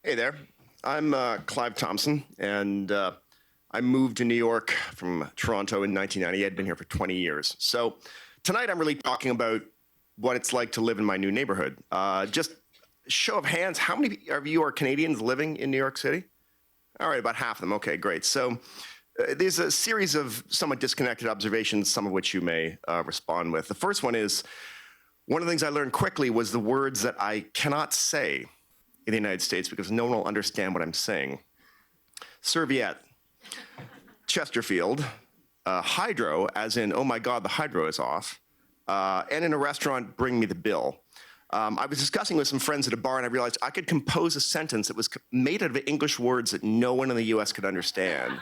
Hey there, I'm Clive Thompson, and I moved to New York from Toronto in 1998. I'd been here for 20 years. So tonight I'm really talking about what it's like to live in my new neighborhood. Just show of hands, how many of you are Canadians living in New York City? All right, about half of them. Okay, great. So there's a series of somewhat disconnected observations, some of which you may respond with. The first one is, one of the things I learned quickly was the words that I cannot say in the United States because no one will understand what I'm saying. Serviette, Chesterfield, hydro, as in, oh my God, the hydro is off, and in a restaurant, bring me the bill. I was discussing with some friends at a bar and I realized I could compose a sentence that was made out of English words that no one in the US could understand.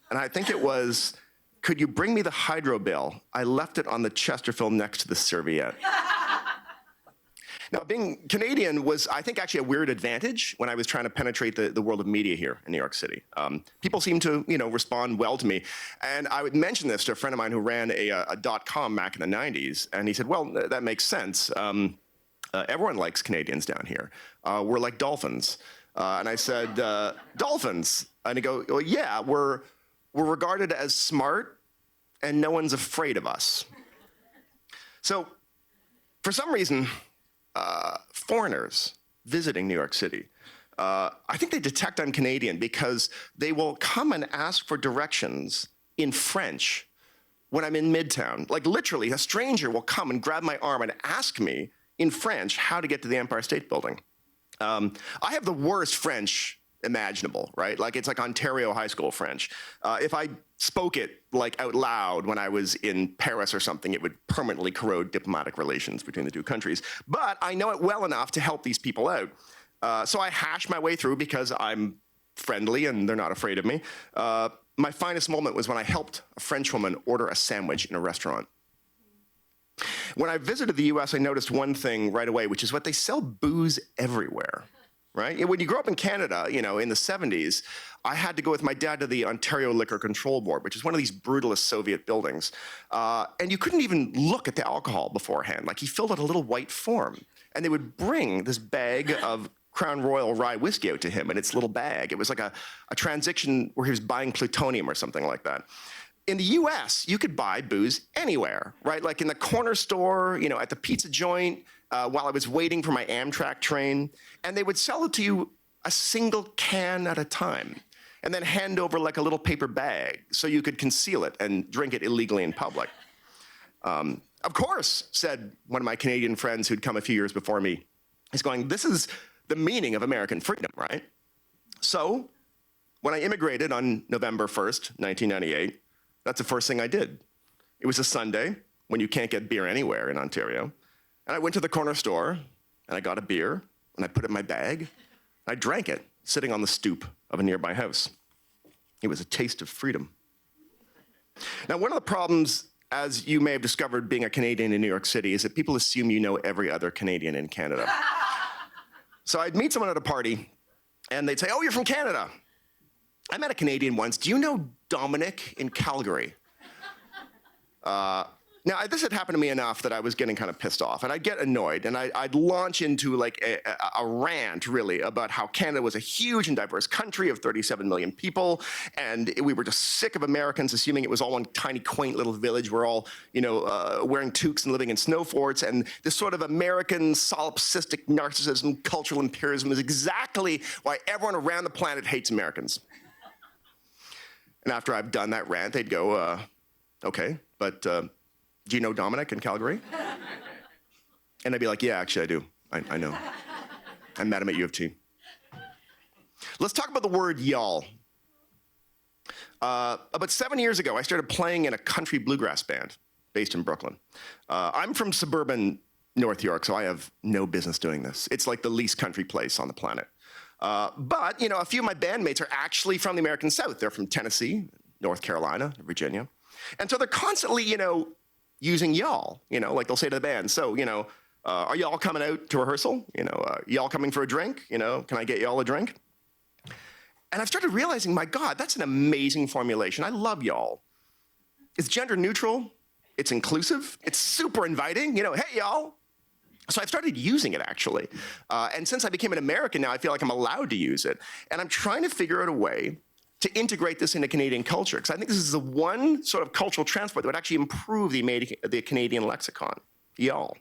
And I think it was, could you bring me the hydro bill? I left it on the Chesterfield next to the serviette. Now, being Canadian was, I think, actually a weird advantage when I was trying to penetrate the world of media here in New York City. People seemed to, respond well to me. And I would mention this to a friend of mine who ran a .com back in the 90s. And he said, well, that makes sense. Everyone likes Canadians down here. We're like dolphins. And I said, dolphins? And he goes, well, yeah, we're regarded as smart and no one's afraid of us. So for some reason, foreigners visiting New York City, I think they detect I'm Canadian because they will come and ask for directions in French when I'm in Midtown. Like literally, a stranger will come and grab my arm and ask me in French how to get to the Empire State Building. I have the worst French imaginable, right? Like it's like Ontario high school French. If I spoke it like out loud when I was in Paris or something, it would permanently corrode diplomatic relations between the two countries. But I know it well enough to help these people out. So I hash my way through because I'm friendly and they're not afraid of me. My finest moment was when I helped a French woman order a sandwich in a restaurant. When I visited the US, I noticed one thing right away, which is what they sell booze everywhere. Right? When you grow up in Canada, in the 70s, I had to go with my dad to the Ontario Liquor Control Board, which is one of these brutalist Soviet buildings. And you couldn't even look at the alcohol beforehand. Like he filled out a little white form. And they would bring this bag of Crown Royal rye whiskey out to him in its little bag. It was like a transaction where he was buying plutonium or something like that. In the US, you could buy booze anywhere, right? Like in the corner store, at the pizza joint, while I was waiting for my Amtrak train, and they would sell it to you a single can at a time, and then hand over like a little paper bag so you could conceal it and drink it illegally in public. Of course, said one of my Canadian friends who'd come a few years before me, he's going, this is the meaning of American freedom, right? So when I immigrated on November 1st, 1998, that's the first thing I did. It was a Sunday when you can't get beer anywhere in Ontario. And I went to the corner store and I got a beer and I put it in my bag. I drank it sitting on the stoop of a nearby house. It was a taste of freedom. Now, one of the problems, as you may have discovered being a Canadian in New York City, is that people assume you know every other Canadian in Canada. So I'd meet someone at a party and they'd say, oh, you're from Canada. I met a Canadian once. Do you know Dominic in Calgary? Now, this had happened to me enough that I was getting kind of pissed off, and I'd get annoyed, and I'd launch into like a rant, really, about how Canada was a huge and diverse country of 37 million people, and we were just sick of Americans assuming it was all one tiny, quaint little village. We're all, wearing toques and living in snow forts, and this sort of American solipsistic narcissism, cultural imperialism is exactly why everyone around the planet hates Americans. And after I've done that rant, they'd go, okay, but do you know Dominic in Calgary? And I'd be like, yeah, actually I do. I know. I met him at U of T. Let's talk about the word y'all. About 7 years ago, I started playing in a country bluegrass band based in Brooklyn. I'm from suburban North York, so I have no business doing this. It's like the least country place on the planet. But, a few of my bandmates are actually from the American South. They're from Tennessee, North Carolina, Virginia. And so they're constantly, using y'all, like they'll say to the band, so, are y'all coming out to rehearsal? Y'all coming for a drink? Can I get y'all a drink? And I've started realizing, my God, that's an amazing formulation. I love y'all. It's gender neutral. It's inclusive. It's super inviting. Hey, y'all. So I've started using it, actually. And since I became an American now, I feel like I'm allowed to use it. And I'm trying to figure out a way to integrate this into Canadian culture, because I think this is the one sort of cultural transport that would actually improve the Canadian lexicon. Y'all.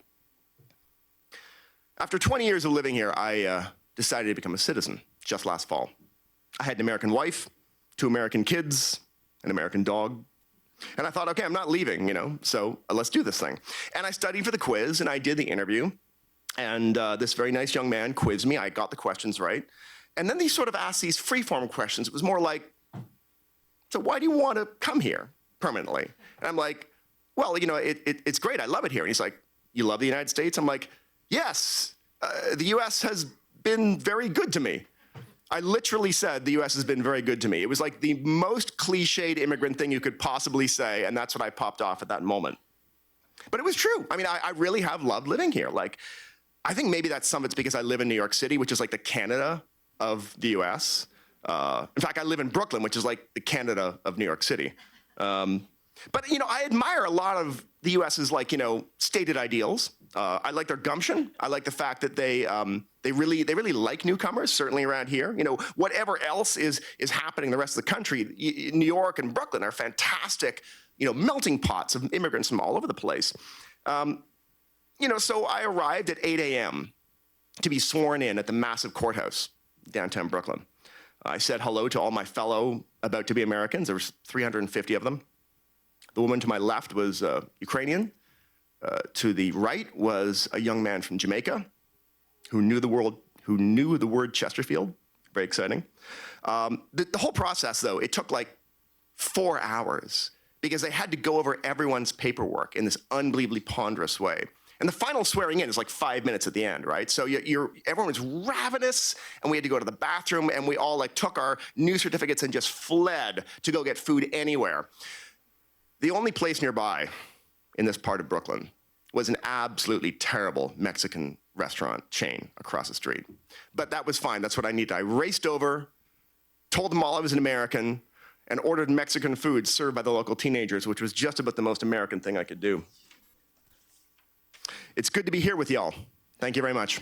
After 20 years of living here, I decided to become a citizen just last fall. I had an American wife, 2 American kids, an American dog. And I thought, okay, I'm not leaving, so let's do this thing. And I studied for the quiz, and I did the interview. And this very nice young man quizzed me. I got the questions right. And then he sort of asked these free-form questions. It was more like, so why do you want to come here permanently? And I'm like, well, it's great. I love it here. And he's like, you love the United States? I'm like, yes, the U.S. has been very good to me. I literally said the U.S. has been very good to me. It was like the most cliched immigrant thing you could possibly say, and that's what I popped off at that moment. But it was true. I mean, I really have loved living here. Like, I think maybe that's some of it's because I live in New York City, which is like the Canada of the U.S. In fact, I live in Brooklyn, which is like the Canada of New York City. But, I admire a lot of the U.S.'s, stated ideals. I like their gumption. I like the fact that they really like newcomers, certainly around here. Whatever else is happening in the rest of the country, New York and Brooklyn are fantastic, melting pots of immigrants from all over the place. So I arrived at 8 a.m. to be sworn in at the massive courthouse downtown Brooklyn. I said hello to all my fellow about-to-be Americans. There was 350 of them. The woman to my left was Ukrainian. To the right was a young man from Jamaica who knew the word Chesterfield. Very exciting. The whole process, though, it took like 4 hours because they had to go over everyone's paperwork in this unbelievably ponderous way. And the final swearing in is like 5 minutes at the end, right? So everyone was ravenous, and we had to go to the bathroom, and we all took our new certificates and just fled to go get food anywhere. The only place nearby in this part of Brooklyn was an absolutely terrible Mexican restaurant chain across the street. But that was fine. That's what I needed. I raced over, told them all I was an American, and ordered Mexican food served by the local teenagers, which was just about the most American thing I could do. It's good to be here with y'all. Thank you very much.